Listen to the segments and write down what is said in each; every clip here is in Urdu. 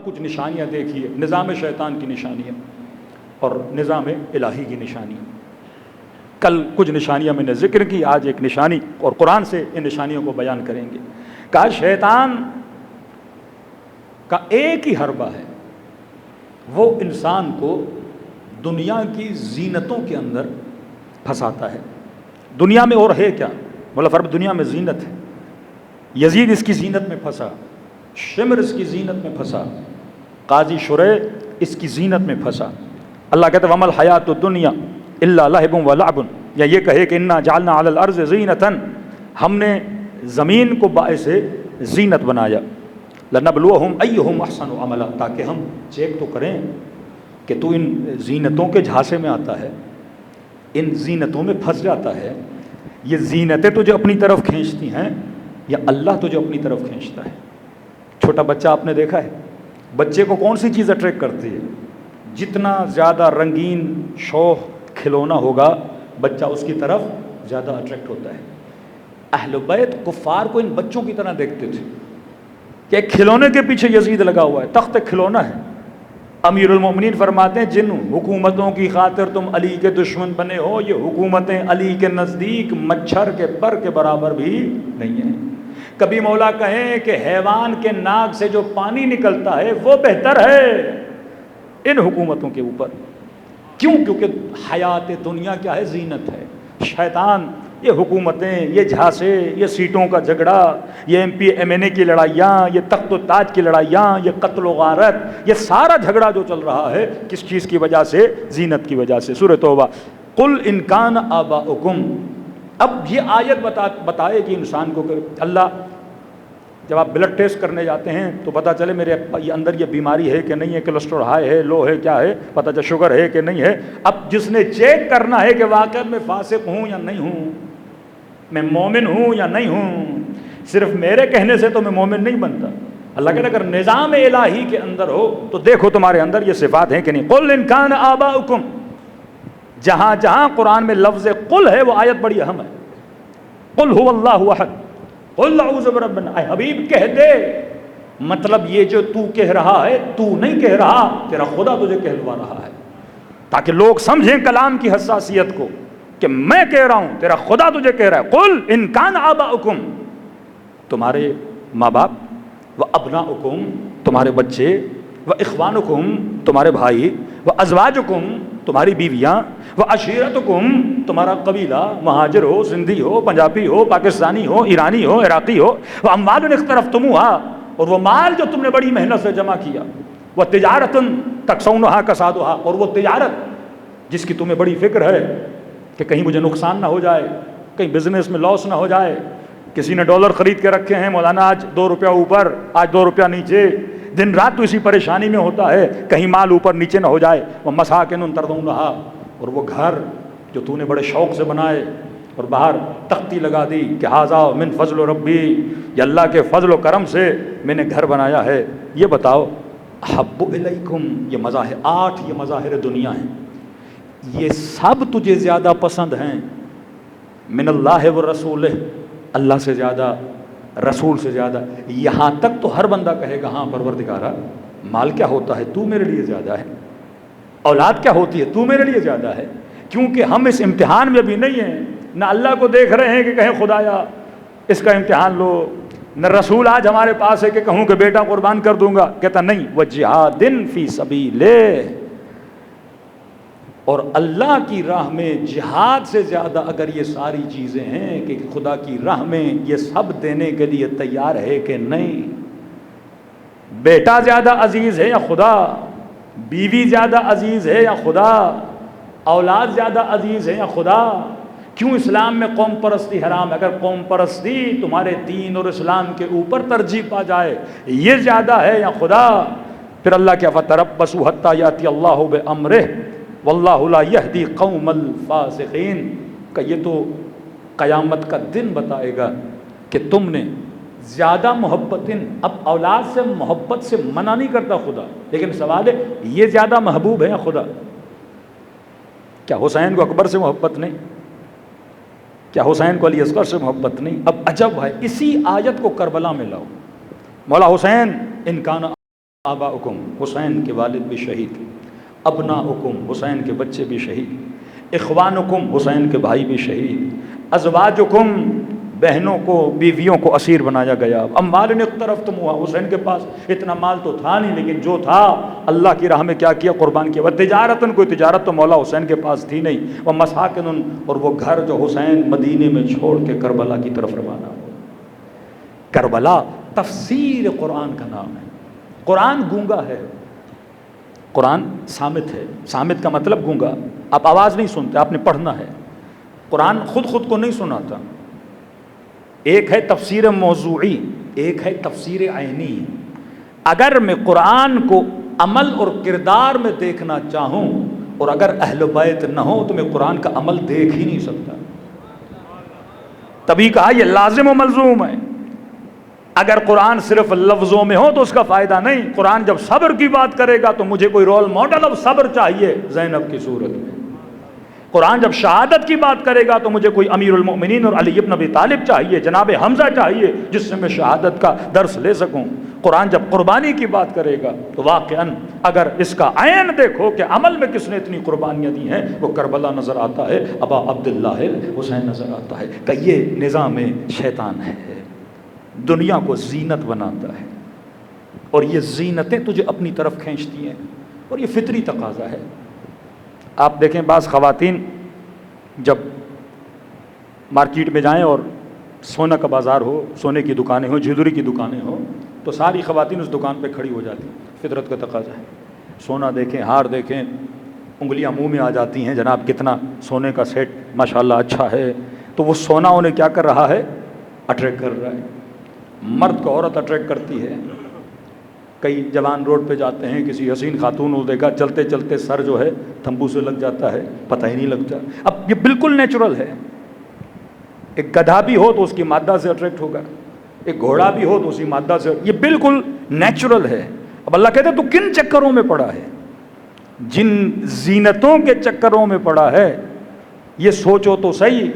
کچھ نشانیاں دیکھیے، نظام شیطان کی نشانیاں اور نظام الہی کی نشانیاں۔ کل کچھ نشانیاں میں نے ذکر کی، آج ایک نشانی اور قرآن سے ان نشانیوں کو بیان کریں گے۔ کہا شیطان کا ایک ہی حربہ ہے، وہ انسان کو دنیا کی زینتوں کے اندر پھنساتا ہے۔ دنیا میں اور ہے کیا؟ مولا فرب دنیا میں زینت ہے۔ یزید اس کی زینت میں پھنسا، شمر اس کی زینت میں پھنسا، قاضی شریح اس کی زینت میں پھنسا۔ اللہ کہتا ہے وَمَا الْحَيَاةُ الدُّنْيَا إِلَّا لَهِبٌ وَلَعْبٌ، یا یہ کہے کہ اِنَّا جَعَلْنَا عَلَى الْأَرْضِ زِينَةً، ہم نے زمین کو باعث زینت بنایا، لَنَبْلُوَهُمْ أَيُّهُمْ أَحْسَنُ عَمَلًا، تاکہ ہم چیک تو کریں کہ تو ان زینتوں کے جھانسے میں آتا ہے، ان زینتوں میں پھنس جاتا ہے، یہ زینتیں تجھے اپنی طرف کھینچتی ہیں یا اللہ تجھے اپنی طرف کھینچتا ہے؟ چھوٹا بچہ آپ نے دیکھا ہے، بچے کو کون سی چیز اٹریکٹ کرتی ہے؟ جتنا زیادہ رنگین شوق کھلونا ہوگا بچہ اس کی طرف زیادہ اٹریکٹ ہوتا ہے۔ اہل بیت کفار کو ان بچوں کی طرح دیکھتے تھے کہ ایک کھلونے کے پیچھے یزید لگا ہوا ہے، تخت کھلونا ہے۔ امیر المومنین فرماتے ہیں جن حکومتوں کی خاطر تم علی کے دشمن بنے ہو، یہ حکومتیں علی کے نزدیک مچھر کے پر کے برابر بھی نہیں ہیں۔ کبھی مولا کہیں کہ حیوان کے ناک سے جو پانی نکلتا ہے وہ بہتر ہے ان حکومتوں کے اوپر۔ کیوں؟ کیونکہ حیات دنیا کیا ہے؟ زینت ہے۔ شیطان یہ حکومتیں، یہ جھانسے، یہ سیٹوں کا جھگڑا، یہ ایم پی ایم این اے کی لڑائیاں، یہ تخت و تاج کی لڑائیاں، یہ قتل و غارت، یہ سارا جھگڑا جو چل رہا ہے کس چیز کی وجہ سے؟ زینت کی وجہ سے۔ سورۃ توبہ قل ان کان آباؤکم، اب یہ آیت بتائے گی انسان کو کہ اللہ جب آپ بلڈ ٹیسٹ کرنے جاتے ہیں تو پتہ چلے میرے یہ اندر یہ بیماری ہے کہ نہیں ہے، کولیسٹرول ہائی ہے، لو ہے، کیا ہے، پتہ چلے شوگر ہے کہ نہیں ہے۔ اب جس نے چیک کرنا ہے کہ واقعہ میں فاسق ہوں یا نہیں ہوں، میں مومن ہوں یا نہیں ہوں، صرف میرے کہنے سے تو میں مومن نہیں بنتا۔ اللہ کہتا ہے اگر نظام الہی کے اندر ہو تو دیکھو تمہارے اندر یہ صفات ہیں کہ نہیں۔ قل ان کان آباؤکم، جہاں جہاں قرآن میں لفظ قل ہے وہ آیت بڑی اہم ہے۔ قل هو اللہ احد قل اعوذ برب الناس، اے حبیب کہہ دے، مطلب یہ جو تو کہہ رہا ہے تو نہیں کہہ رہا، تیرا خدا تجھے کہلوا رہا ہے، تاکہ لوگ سمجھیں کلام کی حساسیت کو کہ میں کہہ رہا ہوں، تیرا خدا تجھے کہہ رہا ہے۔ قل ان کان آباؤکم، تمہارے ماں باپ، و ابناؤکم، تمہارے بچے، و اخوانکم، تمہارے بھائی، و ازواجکم، تمہاری بیویاں، و عشیرتکم، تمہارا قبیلہ، مہاجر ہو، سندھی ہو، پنجابی ہو، پاکستانی ہو، ایرانی ہو، عراقی ہو، و اموال اقترفتموہا، اور وہ مال جو تم نے بڑی محنت سے جمع کیا، و تجارت تکسونہا کسادہا، اور وہ تجارت جس کی تمہیں بڑی فکر ہے کہ کہیں مجھے نقصان نہ ہو جائے، کہیں بزنس میں لاس نہ ہو جائے۔ کسی نے ڈالر خرید کے رکھے ہیں، مولانا آج 2 روپیہ اوپر، آج 2 روپیہ نیچے، دن رات تو اسی پریشانی میں ہوتا ہے کہیں مال اوپر نیچے نہ ہو جائے۔ وہ مساکن ترضونہا، اور وہ گھر جو تو نے بڑے شوق سے بنائے اور باہر تختی لگا دی کہ ھذا من فضل ربی، یہ اللہ کے فضل و کرم سے میں نے گھر بنایا ہے۔ یہ بتاؤ احب الیکم، یہ مظاہر 8 یہ مظاہر دنیا ہیں، یہ سب تجھے زیادہ پسند ہیں من اللہ و رسولہ، اللہ سے زیادہ، رسول سے زیادہ۔ یہاں تک تو ہر بندہ کہے گا ہاں پروردگارا، مال کیا ہوتا ہے تو میرے لیے زیادہ ہے، اولاد کیا ہوتی ہے تو میرے لیے زیادہ ہے، کیونکہ ہم اس امتحان میں بھی نہیں ہیں، نہ اللہ کو دیکھ رہے ہیں کہ کہیں خدایا اس کا امتحان لو، نہ رسول آج ہمارے پاس ہے کہ کہوں کہ بیٹا قربان کر دوں گا، کہتا نہیں، وجہاد فی سبیلہ، اور اللہ کی راہ میں جہاد سے زیادہ اگر یہ ساری چیزیں ہیں کہ خدا کی راہ میں یہ سب دینے کے لیے تیار ہے کہ نہیں۔ بیٹا زیادہ عزیز ہے یا خدا، بیوی زیادہ عزیز ہے یا خدا، اولاد زیادہ عزیز ہے یا خدا؟ کیوں اسلام میں قوم پرستی حرام ہے؟ اگر قوم پرستی تمہارے دین اور اسلام کے اوپر ترجیح پا جائے، یہ زیادہ ہے یا خدا؟ پھر اللہ کیا فتربصوا حتی یاتی اللہ بامرہ واللہ لا یہدی قوم الفاسقین، کہ یہ تو قیامت کا دن بتائے گا کہ تم نے زیادہ محبت، اب اولاد سے محبت سے منع نہیں کرتا خدا، لیکن سوال ہے یہ زیادہ محبوب ہے یا خدا؟ کیا حسین کو اکبر سے محبت نہیں؟ کیا حسین کو علی اصغر سے محبت نہیں؟ اب عجب ہے، اسی آیت کو کربلا میں لاؤ، مولا حسین ان کان آباؤکم، حسین کے والد بھی شہید، ابناؤکم، حسین کے بچے بھی شہید، اخوانکم، حسین کے بھائی بھی شہید، ازواجکم، بہنوں کو، بیویوں کو اسیر بنایا گیا، اموال اقترفتموہا، حسین کے پاس اتنا مال تو تھا نہیں لیکن جو تھا اللہ کی راہ میں کیا کیا، قربان کیا، وتجارتن، کوئی تجارت تو مولا حسین کے پاس تھی نہیں، ومساکن، اور وہ گھر جو حسین مدینے میں چھوڑ کے کربلا کی طرف روانہ ہو۔ کربلا تفسیر قرآن کا نام ہے۔ قرآن گونگا ہے، قرآن صامت ہے، صامت کا مطلب گونگا، آپ آواز نہیں سنتے، آپ نے پڑھنا ہے۔ قرآن خود کو نہیں سناتا، ایک ہے تفسیر موضوعی، ایک ہے تفسیر عینی۔ اگر میں قرآن کو عمل اور کردار میں دیکھنا چاہوں اور اگر اہل بیت نہ ہو تو میں قرآن کا عمل دیکھ ہی نہیں سکتا، تبھی کہا یہ لازم و ملزوم ہے۔ اگر قرآن صرف لفظوں میں ہو تو اس کا فائدہ نہیں، قرآن جب صبر کی بات کرے گا تو مجھے کوئی رول ماڈل آف صبر چاہیے زینب کی صورت میں، قرآن جب شہادت کی بات کرے گا تو مجھے کوئی امیر المؤمنین اور علی ابن ابی طالب چاہیے، جناب حمزہ چاہیے، جس سے میں شہادت کا درس لے سکوں۔ قرآن جب قربانی کی بات کرے گا تو واقعاً اگر اس کا عین دیکھو کہ عمل میں کس نے اتنی قربانیاں دی ہیں، وہ کربلا نظر آتا ہے، ابا عبداللہ حسین نظر آتا ہے، کہ یہ نظام شیطان ہے، دنیا کو زینت بناتا ہے اور یہ زینتیں تجھے اپنی طرف کھینچتی ہیں اور یہ فطری تقاضا ہے۔ آپ دیکھیں بعض خواتین جب مارکیٹ میں جائیں اور سونا کا بازار ہو، سونے کی دکانیں ہوں، جویلری کی دکانیں ہوں، تو ساری خواتین اس دکان پہ کھڑی ہو جاتی ہیں، فطرت کا تقاضا ہے۔ سونا دیکھیں، ہار دیکھیں، انگلیاں منہ میں آ جاتی ہیں، جناب کتنا سونے کا سیٹ ماشاءاللہ اچھا ہے، تو وہ سونا انہیں کیا کر رہا ہے، اٹریکٹ کر رہا ہے۔ مرد کو عورت اٹریکٹ کرتی ہے۔ کئی جوان روڈ پہ جاتے ہیں، کسی حسین خاتون کو دیکھا، چلتے چلتے سر جو ہے تھمبو سے لگ جاتا ہے، پتہ ہی نہیں لگتا۔ اب یہ بالکل نیچرل ہے، ایک گدھا بھی ہو تو اس کی مادہ سے اٹریکٹ ہوگا، ایک گھوڑا بھی ہو تو اسی مادہ سے، یہ بالکل نیچرل ہے۔ اب اللہ کہتے ہیں تو کن چکروں میں پڑا ہے، جن زینتوں کے چکروں میں پڑا ہے، یہ سوچو تو صحیح،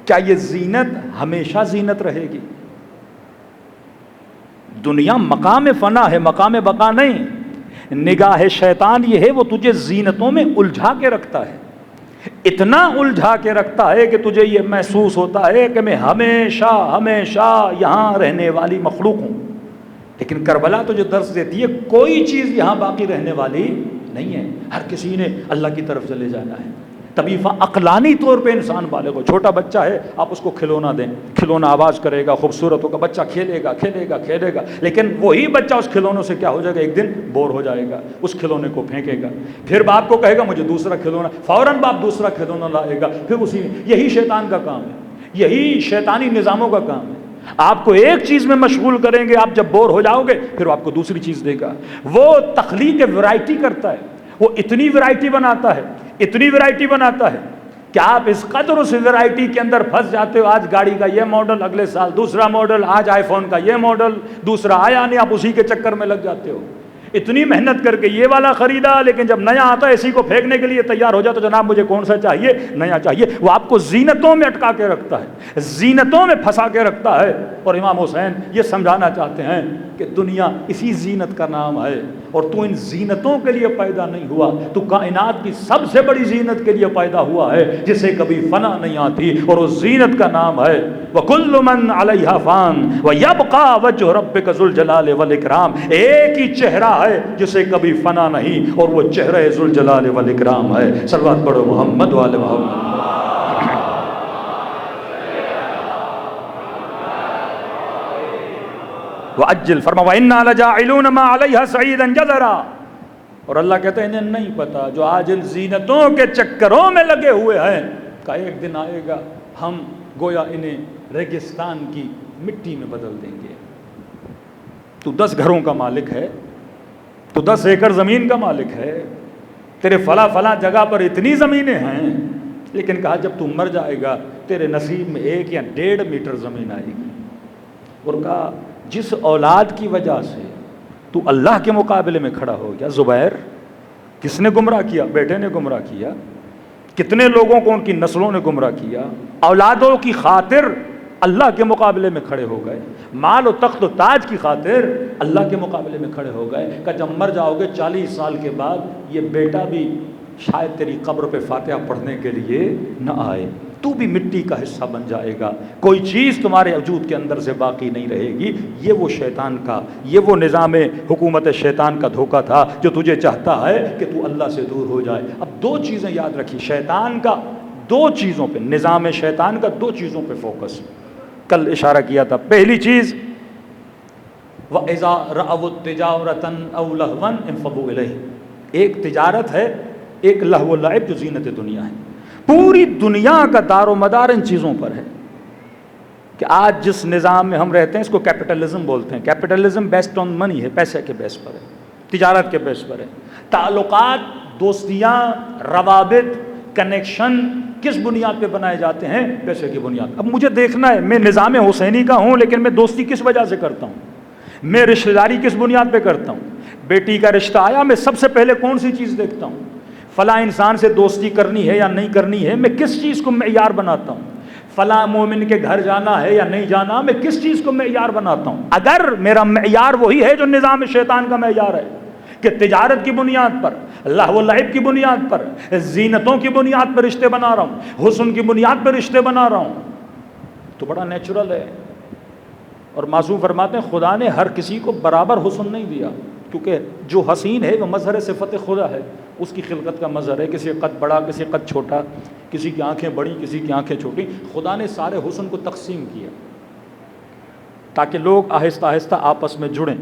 کیا یہ زینت ہمیشہ زینت رہے گی؟ دنیا مقام فنا ہے، مقام بقا نہیں۔ نگاہ شیطان یہ ہے، وہ تجھے زینتوں میں الجھا کے رکھتا ہے، اتنا الجھا کے رکھتا ہے کہ تجھے یہ محسوس ہوتا ہے کہ میں ہمیشہ ہمیشہ یہاں رہنے والی مخلوق ہوں۔ لیکن کربلا تجھے درس دیتی ہے کوئی چیز یہاں باقی رہنے والی نہیں ہے، ہر کسی نے اللہ کی طرف چلے جانا ہے۔ تبھی عقلانی طور پہ انسان بالغ ہو۔ چھوٹا بچہ ہے، آپ اس کو کھلونا دیں، کھلونا آواز کرے گا، خوبصورت ہوگا، بچہ کھیلے گا کھیلے گا کھیلے گا، لیکن وہی بچہ اس کھلونوں سے کیا ہو جائے گا، ایک دن بور ہو جائے گا، اس کھلونے کو پھینکے گا، پھر باپ کو کہے گا مجھے دوسرا کھلونا، فوراً باپ دوسرا کھلونا لائے گا، پھر اسی یہی شیطان کا کام ہے، یہی شیطانی نظاموں کا کام ہے۔ آپ کو ایک چیز میں مشغول کریں گے، آپ جب بور ہو جاؤ گے پھر آپ کو دوسری چیز دے گا۔ وہ تخلیق ورائٹی کرتا ہے، وہ اتنی ورائٹی بناتا ہے، اتنی ورائٹی بناتا ہے کہ آپ اس قدر اس ورائٹی کے اندر پھنس جاتے ہو۔ آج گاڑی کا یہ ماڈل، اگلے سال دوسرا ماڈل، آج آئی فون کا یہ ماڈل، دوسرا آیا نہیں، آپ اسی کے چکر میں لگ جاتے ہو۔ اتنی محنت کر کے یہ والا خریدا، لیکن جب نیا آتا ہے اسی کو پھینکنے کے لیے تیار ہو جاتا، تو جناب مجھے کون سا چاہیے، نیا چاہیے۔ وہ آپ کو زینتوں میں اٹکا کے رکھتا ہے، زینتوں میں پھنسا کے رکھتا ہے۔ اور امام حسین یہ سمجھانا چاہتے ہیں کہ دنیا اسی زینت کا نام ہے، اور تو ان زینتوں کے لیے پیدا نہیں ہوا، تو کائنات کی سب سے بڑی زینت کے لیے پیدا ہوا ہے جسے کبھی فنا نہیں آتی، اور اس زینت کا نام ہے وَكُلُّ مَنْ عَلَيْهَا فَانٍ وَيَبْقَى وَجْهُ رَبِّكَ ذُو الْجَلَالِ وَالْإِكْرَامِ۔ ایک ہی چہرہ ہے جسے کبھی فنا نہیں، اور وہ چہرہ ذو الجلال والاکرام ہے۔ صلوات پڑھو محمد وآل محمد۔ وَأَجِّلْ، فرما وَإِنَّا لَجَاعِلُونَ مَا عَلَيْهَا سَعِيدًا جَزَرًا۔ اور اللہ کہتے ہیں انہیں نہیں پتا، جو آج ان زینتوں کے چکروں میں لگے ہوئے ہیں، کہ ایک دن آئے گا ہم گویا انہیں ریگستان کی مٹی میں بدل دیں گے۔ تو 10 گھروں کا مالک ہے، تو 10 ایکڑ زمین کا مالک ہے، تیرے فلاں جگہ پر اتنی زمینیں ہیں، لیکن کہا جب تو مر جائے گا تیرے نصیب میں 1 یا 1.5 میٹر زمین آئے گی۔ اور کہا جس اولاد کی وجہ سے تو اللہ کے مقابلے میں کھڑا ہو گیا، زبیر، کس نے گمراہ کیا؟ بیٹے نے گمراہ کیا۔ کتنے لوگوں کو ان کی نسلوں نے گمراہ کیا۔ اولادوں کی خاطر اللہ کے مقابلے میں کھڑے ہو گئے، مال و تخت و تاج کی خاطر اللہ کے مقابلے میں کھڑے ہو گئے کہ جب مر جاؤ گے 40 سال کے بعد یہ بیٹا بھی شاید تیری قبر پہ فاتحہ پڑھنے کے لیے نہ آئے، تو بھی مٹی کا حصہ بن جائے گا، کوئی چیز تمہارے وجود کے اندر سے باقی نہیں رہے گی۔ یہ وہ شیطان کا، یہ وہ نظام حکومت شیطان کا دھوکہ تھا جو تجھے چاہتا ہے کہ تو اللہ سے دور ہو جائے۔ اب دو چیزیں یاد رکھی، شیطان کا دو چیزوں پہ، نظام شیطان کا دو چیزوں پہ فوکس کل اشارہ کیا تھا۔ پہلی چیز وَإِذَا رَأَوُا التِّجَارَةَ أَوْ لَهْوًا انفضوا إِلَيْهِ، ایک تجارت ہے، ایک لہو و لعب جو زینت دنیا ہے۔ پوری دنیا کا دار و مدار ان چیزوں پر ہے کہ آج جس نظام میں ہم رہتے ہیں اس کو کیپٹلزم بولتے ہیں۔ کیپٹلزم بیسڈ آن منی ہے، پیسے کے بیس پر ہے، تجارت کے بیس پر ہے۔ تعلقات، دوستیاں، روابط، کنیکشن کس بنیاد پہ بنائے جاتے ہیں؟ پیسے کی بنیاد۔ اب مجھے دیکھنا ہے میں نظام حسینی کا ہوں لیکن میں دوستی کس وجہ سے کرتا ہوں، میں رشتہ داری کس بنیاد پہ کرتا ہوں۔ بیٹی کا رشتہ آیا، میں سب سے پہلے کون سی چیز دیکھتا ہوں؟ فلاں انسان سے دوستی کرنی ہے یا نہیں کرنی ہے، میں کس چیز کو معیار بناتا ہوں؟ فلاں مومن کے گھر جانا ہے یا نہیں جانا، میں کس چیز کو معیار بناتا ہوں؟ اگر میرا معیار وہی ہے جو نظام شیطان کا معیار ہے کہ تجارت کی بنیاد پر، لہو و لعب کی بنیاد پر، زینتوں کی بنیاد پر رشتے بنا رہا ہوں، حسن کی بنیاد پر رشتے بنا رہا ہوں، تو بڑا نیچرل ہے۔ اور معصوم فرماتے ہیں خدا نے ہر کسی کو برابر حسن نہیں دیا، کیونکہ جو حسین ہے وہ مظہر صفت خدا ہے، اس کی خلقت کا مظہر ہے، کسی قد بڑا، کسی قد چھوٹا، کسی کی آنکھیں بڑی، کسی کی آنکھیں چھوٹی۔ خدا نے سارے حسن کو تقسیم کیا تاکہ لوگ آہستہ آہستہ آپس میں جڑیں۔